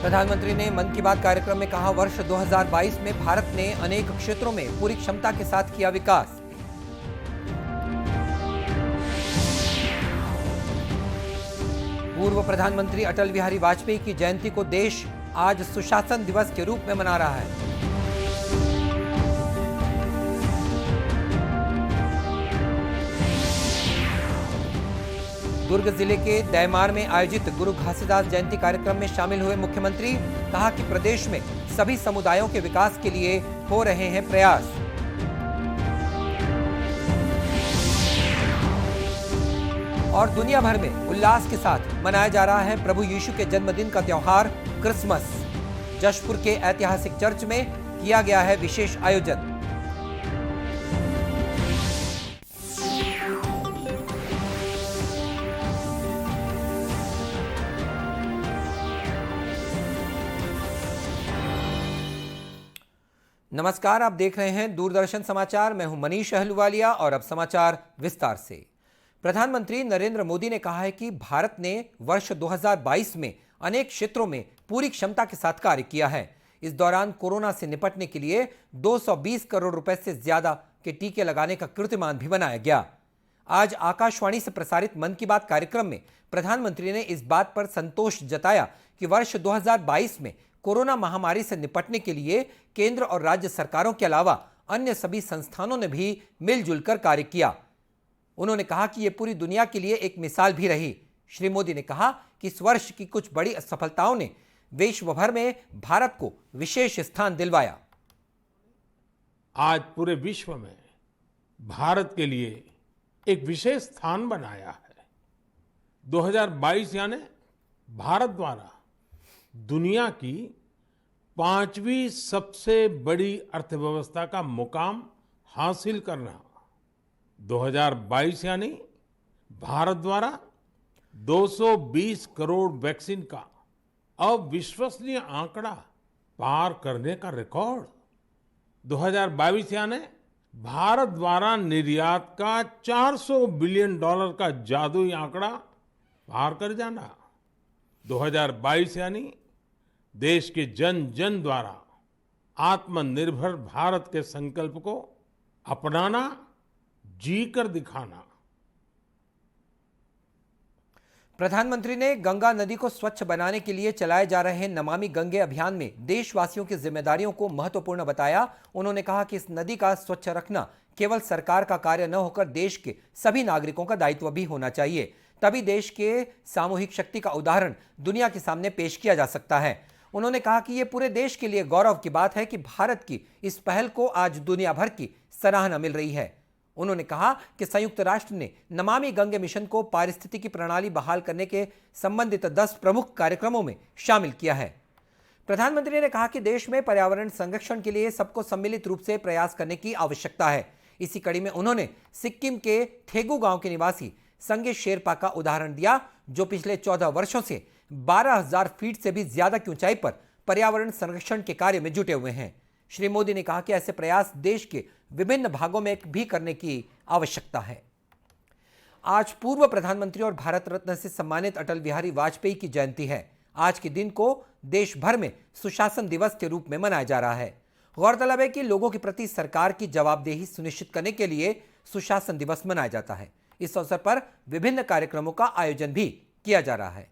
प्रधानमंत्री ने मन की बात कार्यक्रम में कहा, वर्ष 2022 में भारत ने अनेक क्षेत्रों में पूरी क्षमता के साथ किया विकास। पूर्व प्रधानमंत्री अटल बिहारी वाजपेयी की जयंती को देश आज सुशासन दिवस के रूप में मना रहा है। दुर्ग जिले के दैमार में आयोजित गुरु घासीदास जयंती कार्यक्रम में शामिल हुए मुख्यमंत्री, कहा कि प्रदेश में सभी समुदायों के विकास के लिए हो रहे हैं प्रयास। और दुनिया भर में उल्लास के साथ मनाया जा रहा है प्रभु यीशु के जन्मदिन का त्योहार क्रिसमस। जशपुर के ऐतिहासिक चर्च में किया गया है विशेष आयोजन। नमस्कार, आप देख रहे हैं दूरदर्शन समाचार। मैं हूं मनीष अहलुवालिया और अब समाचार विस्तार से। प्रधानमंत्री नरेंद्र मोदी ने कहा है कि भारत ने वर्ष 2022 में अनेक क्षेत्रों में पूरी क्षमता के साथ कार्य किया है। इस दौरान कोरोना से निपटने के लिए 220 करोड़ रुपए से ज्यादा के टीके लगाने का कीर्तिमान भी बनाया गया। आज आकाशवाणी से प्रसारित मन की बात कार्यक्रम में प्रधानमंत्री ने इस बात पर संतोष जताया कि वर्ष 2022 में कोरोना महामारी से निपटने के लिए केंद्र और राज्य सरकारों के अलावा अन्य सभी संस्थानों ने भी मिलजुल कर कार्य किया। उन्होंने कहा कि यह पूरी दुनिया के लिए एक मिसाल भी रही। श्री मोदी ने कहा कि इस वर्ष की कुछ बड़ी सफलताओं ने विश्व भर में भारत को विशेष स्थान दिलवाया। आज पूरे विश्व में भारत के लिए एक विशेष स्थान बनाया है। 2022 यानी भारत द्वारा दुनिया की 5वीं सबसे बड़ी अर्थव्यवस्था का मुकाम हासिल करना। 2022 यानी भारत द्वारा 220 करोड़ वैक्सीन का अविश्वसनीय आंकड़ा पार करने का रिकॉर्ड। 2022 यानी भारत द्वारा निर्यात का $400 बिलियन का जादुई आंकड़ा पार कर जाना। 2022 यानी देश के जन जन द्वारा आत्मनिर्भर भारत के संकल्प को अपनाना, जीकर दिखाना। प्रधानमंत्री ने गंगा नदी को स्वच्छ बनाने के लिए चलाए जा रहे नमामि गंगे अभियान में देशवासियों की जिम्मेदारियों को महत्वपूर्ण बताया। उन्होंने कहा कि इस नदी का स्वच्छ रखना केवल सरकार का कार्य न होकर देश के सभी नागरिकों का दायित्व भी होना चाहिए। तभी देश के सामूहिक शक्ति का उदाहरण दुनिया के सामने पेश किया जा सकता है। उन्होंने कहा कि यह पूरे देश के लिए गौरव की बात है कि भारत की इस पहल को आज दुनिया भर की सराहना मिल रही है। उन्होंने कहा कि संयुक्त राष्ट्र ने नमामि गंगे मिशन को पारिस्थितिकी प्रणाली बहाल करने के संबंधित 10 प्रमुख कार्यक्रमों में शामिल किया है। प्रधानमंत्री ने कहा कि देश में पर्यावरण संरक्षण के लिए सबको सम्मिलित रूप से प्रयास करने की आवश्यकता है। इसी कड़ी में उन्होंने सिक्किम के थेगू गांव के निवासी संगे शेरपा का उदाहरण दिया, जो पिछले 14 वर्षों से 12,000 फीट से भी ज्यादा की ऊंचाई पर पर्यावरण संरक्षण के कार्य में जुटे हुए हैं। श्री मोदी ने कहा कि ऐसे प्रयास देश के विभिन्न भागों में भी करने की आवश्यकता है। आज पूर्व प्रधानमंत्री और भारत रत्न से सम्मानित अटल बिहारी वाजपेयी की जयंती है। आज के दिन को देश भर में सुशासन दिवस के रूप में मनाया जा रहा है। गौरतलब है कि लोगों के प्रति सरकार की जवाबदेही सुनिश्चित करने के लिए सुशासन दिवस मनाया जाता है। इस अवसर पर विभिन्न कार्यक्रमों का आयोजन भी किया जा रहा है।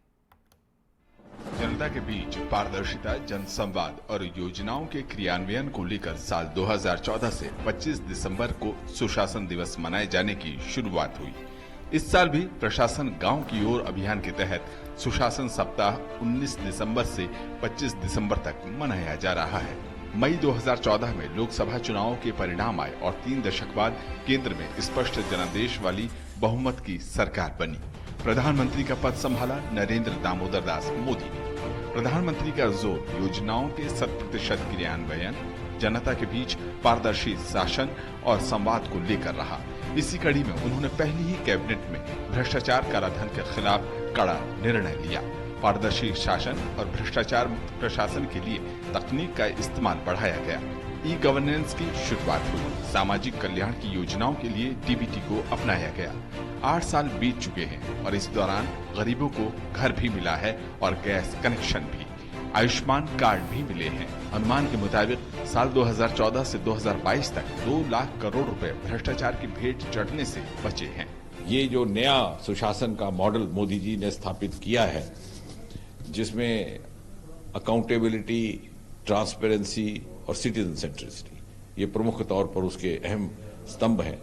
जनता के बीच पारदर्शिता, जनसंवाद और योजनाओं के क्रियान्वयन को लेकर साल 2014 से 25 दिसंबर को सुशासन दिवस मनाए जाने की शुरुआत हुई। इस साल भी प्रशासन गांव की ओर अभियान के तहत सुशासन सप्ताह 19 दिसंबर से 25 दिसंबर तक मनाया जा रहा है। मई 2014 में लोकसभा चुनावों के परिणाम आए और 3 दशक बाद केंद्र में स्पष्ट जनादेश वाली बहुमत की सरकार बनी। प्रधानमंत्री का पद संभाला नरेंद्र दामोदर दास मोदी ने। प्रधानमंत्री का जोर योजनाओं के 100% क्रियान्वयन, जनता के बीच पारदर्शी शासन और संवाद को लेकर रहा। इसी कड़ी में उन्होंने पहली ही कैबिनेट में भ्रष्टाचार कालाधन के खिलाफ कड़ा निर्णय लिया। पारदर्शी शासन और भ्रष्टाचार मुक्त प्रशासन के लिए तकनीक का इस्तेमाल बढ़ाया गया। ई गवर्नेंस की शुरुआत हुई। सामाजिक कल्याण की योजनाओं के लिए डीबीटी को अपनाया गया। 8 साल बीत चुके हैं और इस दौरान गरीबों को घर भी मिला है और गैस कनेक्शन भी। आयुष्मान कार्ड भी मिले हैं। अनुमान के मुताबिक साल 2014 से 2022 तक 2 लाख करोड़ रुपए भ्रष्टाचार की भेंट चढ़ने से बचे हैं। ये जो नया सुशासन का मॉडल मोदी जी ने स्थापित किया है, जिसमें अकाउंटेबिलिटी, ट्रांसपेरेंसी और सिटीजन सेंट्रिसिटी ये प्रमुख तौर पर उसके अहम स्तंभ हैं,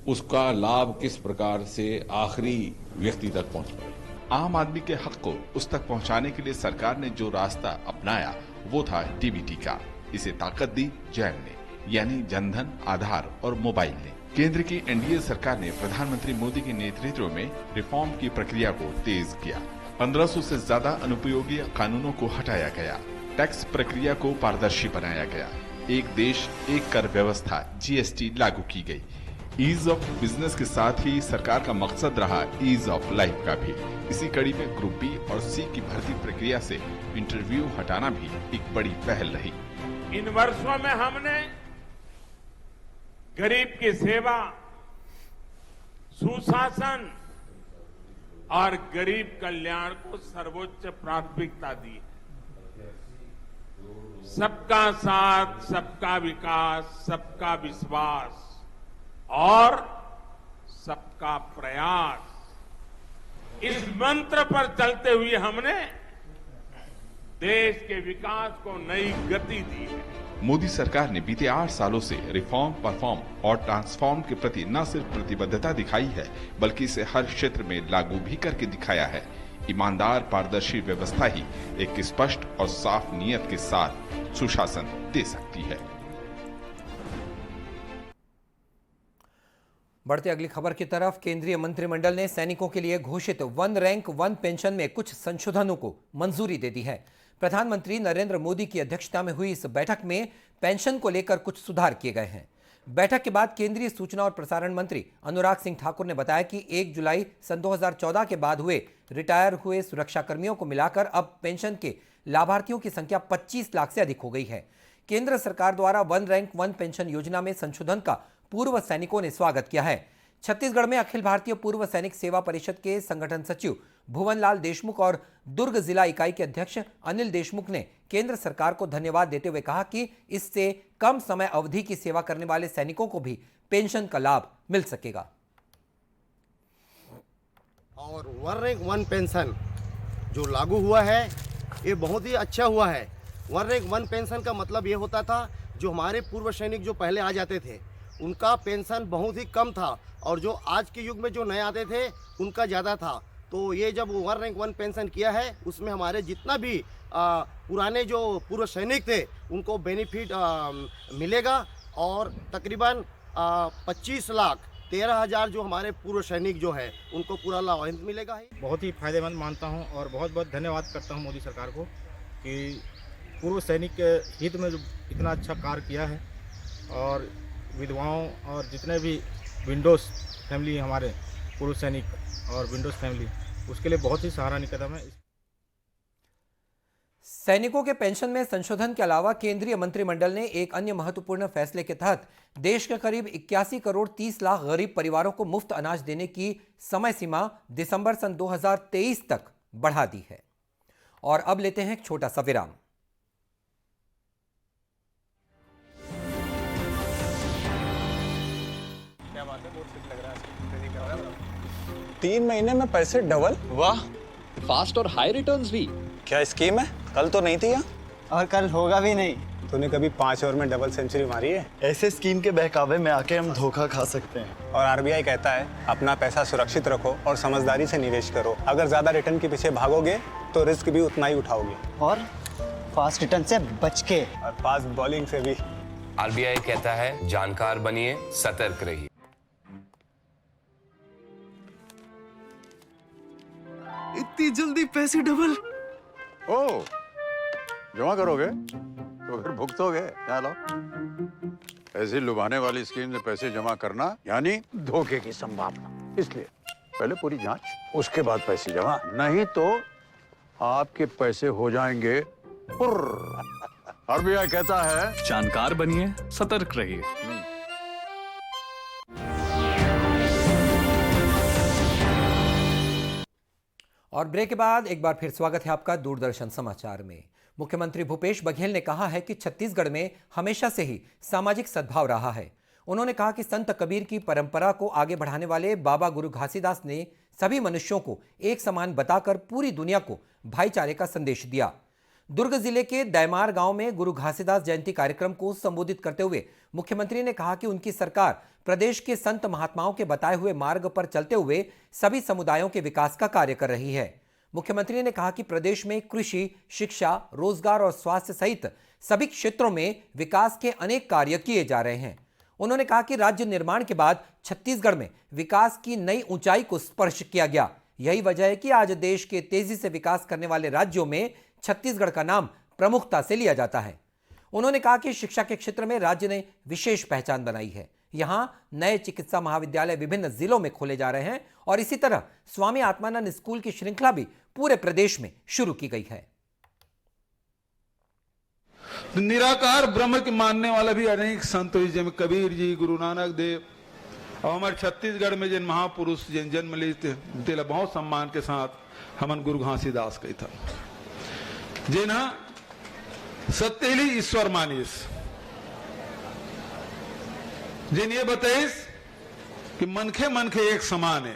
उसका लाभ किस प्रकार से आखिरी व्यक्ति तक पहुंच पाए। आम आदमी के हक को उस तक पहुंचाने के लिए सरकार ने जो रास्ता अपनाया वो था डीबीटी का। इसे ताकत दी जैन ने, यानी जनधन, आधार और मोबाइल ने। केंद्र की एनडीए सरकार ने प्रधानमंत्री मोदी के नेतृत्व में रिफॉर्म की प्रक्रिया को तेज किया। 1500 से ज्यादा अनुपयोगी कानूनों को हटाया गया। टैक्स प्रक्रिया को पारदर्शी बनाया गया। एक देश एक कर व्यवस्था जीएसटी लागू की गई। ईज ऑफ बिजनेस के साथ ही सरकार का मकसद रहा ईज ऑफ लाइफ का भी। इसी कड़ी में ग्रुप बी और सी की भर्ती प्रक्रिया से इंटरव्यू हटाना भी एक बड़ी पहल रही। इन वर्षों में हमने गरीब की सेवा, सुशासन और गरीब कल्याण को सर्वोच्च प्राथमिकता दी। सबका साथ, सबका विकास, सबका विश्वास और सबका प्रयास, इस मंत्र पर चलते हुए हमने देश के विकास को नई गति दी है। मोदी सरकार ने बीते 8 सालों से रिफॉर्म, परफॉर्म और ट्रांसफॉर्म के प्रति न सिर्फ प्रतिबद्धता दिखाई है, बल्कि इसे हर क्षेत्र में लागू भी करके दिखाया है। ईमानदार, पारदर्शी व्यवस्था ही एक स्पष्ट और साफ नीयत के साथ सुशासन दे सकती है। बढ़ते अगली खबर की तरफ। केंद्रीय मंत्रिमंडल ने सैनिकों के लिए घोषित 1 रैंक 1 पेंशन में कुछ संशोधनों को मंजूरी दे दी है। प्रधानमंत्री नरेंद्र मोदी की अध्यक्षता में हुई इस बैठक में पेंशन को लेकर कुछ सुधार किए गए हैं। बैठक के बाद केंद्रीय सूचना और प्रसारण मंत्री अनुराग सिंह ठाकुर ने बताया कि 1 जुलाई सन 2014 के बाद रिटायर हुए सुरक्षाकर्मियों को मिलाकर अब पेंशन के लाभार्थियों की संख्या 25 लाख से अधिक हो गई है। केंद्र सरकार द्वारा 1 रैंक 1 पेंशन योजना में संशोधन का पूर्व सैनिकों ने स्वागत किया है। छत्तीसगढ़ में अखिल भारतीय पूर्व सैनिक सेवा परिषद के संगठन सचिव भुवनलाल देशमुख और दुर्ग जिला इकाई के अध्यक्ष अनिल देशमुख ने केंद्र सरकार को धन्यवाद देते हुए कहा कि इससे कम समय अवधि की सेवा करने वाले सैनिकों को भी पेंशन का लाभ मिल सकेगा। और 1 रैंक 1 पेंशन जो लागू हुआ है ये बहुत ही अच्छा हुआ है। 1 रैंक 1 पेंशन का मतलब ये होता था, जो हमारे पूर्व सैनिक जो पहले आ जाते थे उनका पेंशन बहुत ही कम था, और जो आज के युग में जो नए आते थे उनका ज़्यादा था। तो ये जब 1 रैंक 1 पेंशन किया है, उसमें हमारे जितना भी पुराने जो पूर्व सैनिक थे उनको बेनिफिट मिलेगा, और तकरीबन 25 लाख 13,000 जो हमारे पूर्व सैनिक जो है उनको पूरा लाभ मिलेगा ही। बहुत ही फायदेमंद मानता हूं और बहुत बहुत धन्यवाद करता हूं मोदी सरकार को कि पूर्व सैनिक के हित में जो इतना अच्छा कार्य किया है, और विधवाओं और जितने भी विंडोज फैमिली हमारे पूर्व सैनिक और विंडोज फैमिली, उसके लिए बहुत ही सराहनीय कदम है। सैनिकों के पेंशन में संशोधन के अलावा केंद्रीय मंत्रिमंडल ने एक अन्य महत्वपूर्ण फैसले के तहत देश के करीब 81 करोड़ 30 लाख गरीब परिवारों को मुफ्त अनाज देने की समय सीमा दिसंबर सन 2023 तक बढ़ा दी है। और अब लेते हैं एक छोटा सा विराम। क्या बात है, बहुत फिट लग रहा है। 3 महीने में पैसे डबल? वाह, फास्ट और हाई रिटर्न्स भी। क्या स्कीम है? कल तो नहीं थी यहाँ। और कल होगा भी नहीं। तूने कभी 5 ओवर में डबल सेंचुरी मारी है? ऐसे स्कीम के बहकावे में आके हम धोखा खा सकते हैं। और आरबीआई कहता है अपना पैसा सुरक्षित रखो और समझदारी से निवेश करो। अगर ज्यादा रिटर्न के पीछे भागोगे तो रिस्क भी उतना ही उठाओगे। और फास्ट रिटर्न से बच के। और फास्ट बॉलिंग से भी। आरबीआई कहता है जानकार बनिए, सतर्क रहिए। इतनी जल्दी पैसे डबल? ओ, जमा करोगे तो फिर भुगतोगे। चलो, ऐसी लुभाने वाली स्कीम में पैसे जमा करना यानी धोखे की संभावना, इसलिए पहले पूरी जांच, उसके बाद पैसे जमा, नहीं तो आपके पैसे हो जाएंगे पुर्र। आरबीआई कहता है जानकार बनिए, सतर्क रहिए। और ब्रेक के बाद एक बार फिर स्वागत है आपका दूरदर्शन समाचार में। मुख्यमंत्री भूपेश बघेल ने कहा है कि छत्तीसगढ़ में हमेशा से ही सामाजिक सद्भाव रहा है। उन्होंने कहा कि संत कबीर की परंपरा को आगे बढ़ाने वाले बाबा गुरु घासीदास ने सभी मनुष्यों को एक समान बताकर पूरी दुनिया को भाईचारे का संदेश दिया। दुर्ग जिले के दैमार गांव में गुरु घासीदास जयंती कार्यक्रम को संबोधित करते हुए मुख्यमंत्री ने कहा कि उनकी सरकार प्रदेश के संत महात्माओं के बताए हुए मार्ग पर चलते हुए सभी समुदायों के विकास का कार्य कर रही है। मुख्यमंत्री ने कहा कि प्रदेश में कृषि, शिक्षा, रोजगार और स्वास्थ्य सहित सभी क्षेत्रों में विकास के अनेक कार्य किए जा रहे हैं। उन्होंने कहा कि राज्य निर्माण के बाद छत्तीसगढ़ में विकास की नई ऊंचाई को स्पर्श किया गया। यही वजह है कि आज देश के तेजी से विकास करने वाले राज्यों में छत्तीसगढ़ का नाम प्रमुखता से लिया जाता है। उन्होंने कहा कि शिक्षा के क्षेत्र में राज्य ने विशेष पहचान बनाई है। यहां नए चिकित्सा महाविद्यालय विभिन्न जिलों में खोले जा रहे हैं और इसी तरह स्वामी आत्मानंद स्कूल की श्रृंखला भी पूरे प्रदेश में शुरू की गई है। निराकार ब्रह्म के मानने वाला भी अनेक संत हुई, जैसे कबीर जी, गुरु नानक देव और हमारे छत्तीसगढ़ में जिन महापुरुष जिन जन्म लिए बहुत सम्मान के साथ हमन गुरु घासीदास कही था, जिन्हा सत्यली ईश्वर मानिस, जिन ये बताइस कि मनखे मनखे एक समान है।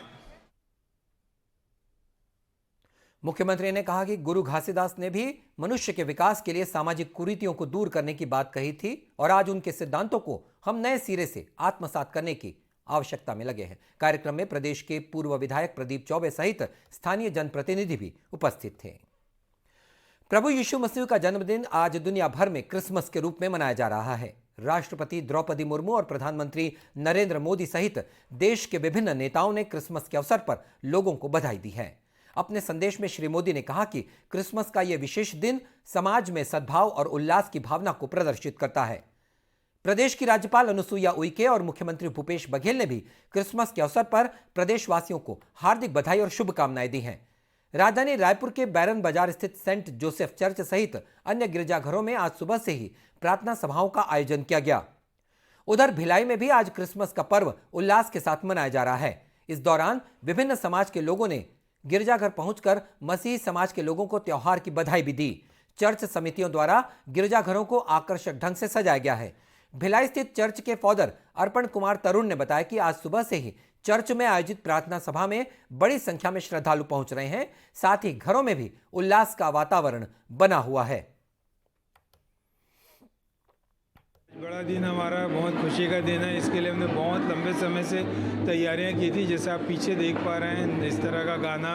मुख्यमंत्री ने कहा कि गुरु घासीदास ने भी मनुष्य के विकास के लिए सामाजिक कुरीतियों को दूर करने की बात कही थी और आज उनके सिद्धांतों को हम नए सिरे से आत्मसात करने की आवश्यकता में लगे हैं। कार्यक्रम में प्रदेश के पूर्व विधायक प्रदीप चौबे सहित स्थानीय जनप्रतिनिधि भी उपस्थित थे। प्रभु यीशु मसीह का जन्मदिन आज दुनिया भर में क्रिसमस के रूप में मनाया जा रहा है। राष्ट्रपति द्रौपदी मुर्मू और प्रधानमंत्री नरेंद्र मोदी सहित देश के विभिन्न नेताओं ने क्रिसमस के अवसर पर लोगों को बधाई दी है। अपने संदेश में श्री मोदी ने कहा कि क्रिसमस का यह विशेष दिन समाज में सद्भाव और उल्लास की भावना को प्रदर्शित करता है। प्रदेश की राज्यपाल अनुसुईया उइके और मुख्यमंत्री भूपेश बघेल ने भी क्रिसमस के अवसर पर प्रदेशवासियों को हार्दिक बधाई और शुभकामनाएं दी हैं। राजधानी रायपुर के बैरन बाजार स्थित सेंट जोसेफ चर्च सहित अन्य गिरजाघरों में आज सुबह से ही प्रार्थना सभाओं का आयोजन किया गया। उधर भिलाई में भी आज क्रिसमस का पर्व उल्लास के साथ मनाया जा रहा है। इस दौरान विभिन्न समाज के लोगों ने गिरजाघर पहुंचकर मसीही समाज के लोगों को त्योहार की बधाई भी दी। चर्च समितियों द्वारा गिरजाघरों को आकर्षक ढंग से सजाया गया है। भिलाई स्थित चर्च के फादर अर्पण कुमार तरुण ने बताया कि आज सुबह से ही चर्च में आयोजित प्रार्थना सभा में बड़ी संख्या में श्रद्धालु पहुंच रहे हैं। साथ ही घरों में भी उल्लास का वातावरण बना हुआ है। बड़ा दिन हमारा बहुत खुशी का दिन है। इसके लिए हमने बहुत लंबे समय से तैयारियां की थी। जैसे आप पीछे देख पा रहे हैं, इस तरह का गाना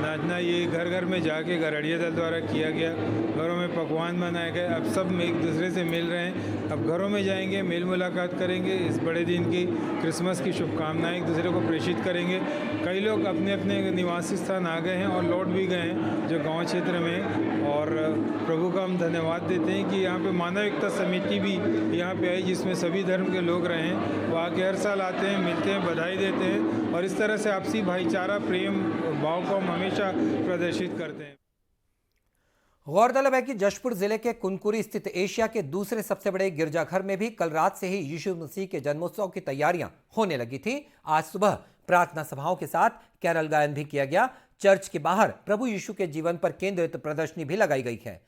नाचना ये घर घर में जाके गरड़िया दल द्वारा किया गया। घरों में पकवान बनाए गए। अब सब एक दूसरे से मिल रहे हैं। अब घरों में जाएंगे, मेल मुलाकात करेंगे, इस बड़े दिन की क्रिसमस की शुभकामनाएं एक दूसरे को प्रेषित करेंगे। कई लोग अपने अपने निवासी स्थान आ गए हैं और लौट भी गए हैं जो गाँव क्षेत्र में। और प्रभु का हम धन्यवाद देते हैं कि यहाँ पे मानव एकता समिति भी यहाँ पे आई, जिसमें सभी धर्म के लोग रहे हैं। वो आके हर साल आते हैं, मिलते हैं, बधाई देते हैं और इस तरह से आपसी भाईचारा, प्रेम भाव को हम हमेशा प्रदर्शित करते हैं। गौरतलब है कि जशपुर जिले के कुनकुरी स्थित एशिया के दूसरे सबसे बड़े गिरजाघर में भी कल रात से ही यीशु मसीह के जन्मोत्सव की तैयारियां होने लगी थी। आज सुबह प्रार्थना सभाओं के साथ कैरल गायन भी किया गया। चर्च के बाहर प्रभु यीशु के जीवन पर केंद्रित प्रदर्शनी भी लगाई गई है।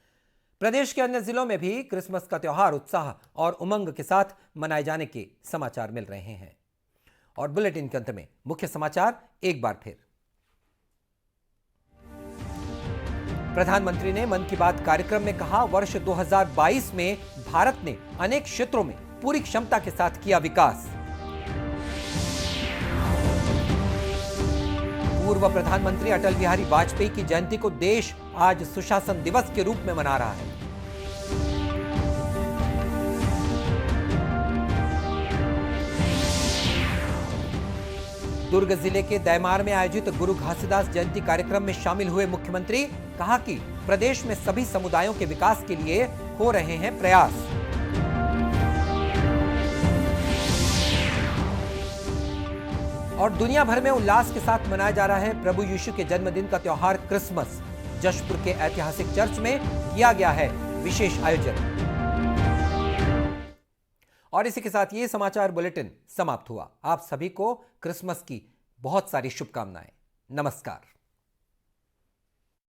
प्रदेश के अन्य जिलों में भी क्रिसमस का त्योहार उत्साह और उमंग के साथ मनाए जाने के समाचार मिल रहे हैं। और बुलेटिन के अंत में मुख्य समाचार एक बार फिर। प्रधानमंत्री ने मन की बात कार्यक्रम में कहा, वर्ष 2022 में भारत ने अनेक क्षेत्रों में पूरी क्षमता के साथ किया विकास। पूर्व प्रधानमंत्री अटल बिहारी वाजपेयी की जयंती को देश आज सुशासन दिवस के रूप में मना रहा है। दुर्ग जिले के दैमार में आयोजित गुरु घासीदास जयंती कार्यक्रम में शामिल हुए मुख्यमंत्री, कहा कि प्रदेश में सभी समुदायों के विकास के लिए हो रहे हैं प्रयास। और दुनिया भर में उल्लास के साथ मनाया जा रहा है प्रभु यीशु के जन्मदिन का त्योहार क्रिसमस। जशपुर के ऐतिहासिक चर्च में किया गया है विशेष आयोजन। और इसी के साथ ये समाचार बुलेटिन समाप्त हुआ। आप सभी को क्रिसमस की बहुत सारी शुभकामनाएं। नमस्कार।